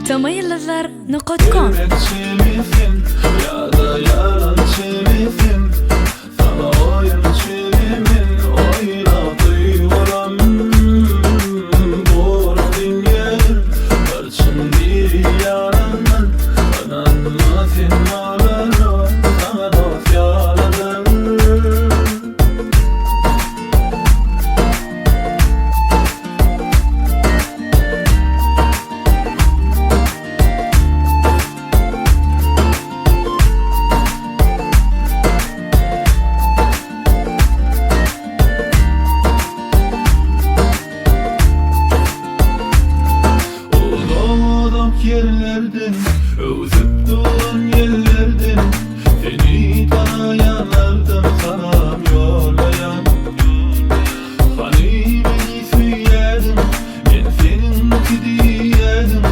Tamayıldızlar.com Gerçekçi misin ya da yalancı misin? Sana oyuncu mimin oynatıyorum. Bu dünyayı barçın bir yanından bana anlatın ağlarım. Sana dost yaradım. Yerlerden, özüp duran yerlerden, seni tanıyanlardan salam yollayan. Hani beni söyledin, ben seninki diyedim.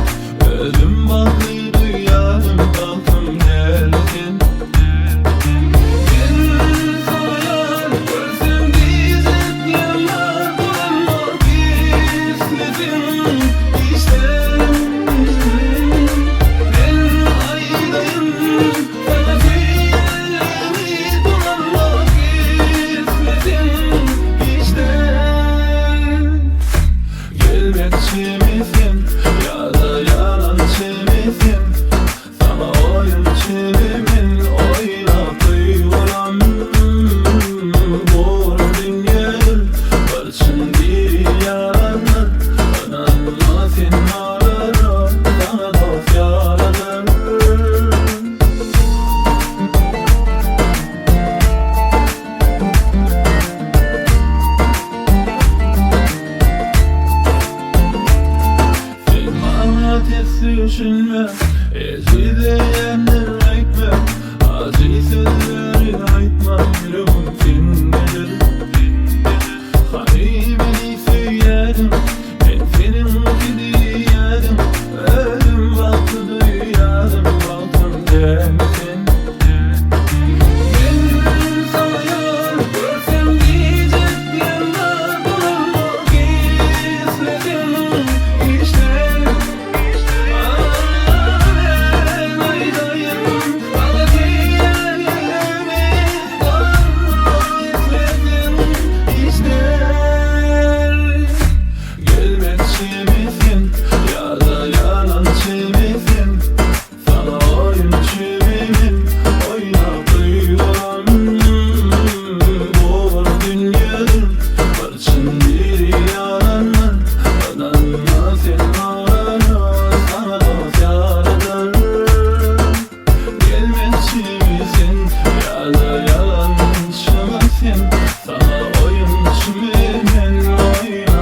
Özüm bağlı duyarım, kalktım derken. Ben sana yar görsem diyecek yerler bulanmak istedim. İşte misin ya da yalancı misin? Sana oyuncu mimin oynatıyorum. Bu dünyayı barçın bir yanından bana anlatın ağlarım. Sana dost yaradım. Düşünme, ezileyenler ekme, acı sözleri aytma, yüreğim sinirdir. Hani beni söyledin, ben seninki diyedim. Ölüm vakti duyarım, baktım dersin. Ben sana yar görsem diyecek yerler bulanmak istedim. İşte misin ya da yalancı misin? Sana oyuncu mimin oynatıyorum. Bu dünyanın barçın bir yanından bana anlatın ağlarım. Sana dost yaradım. Gerçekçi misin ya da yalancı mısın? Sana oyuncu mimin oynatıyorum.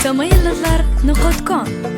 Tamayıldızlar.com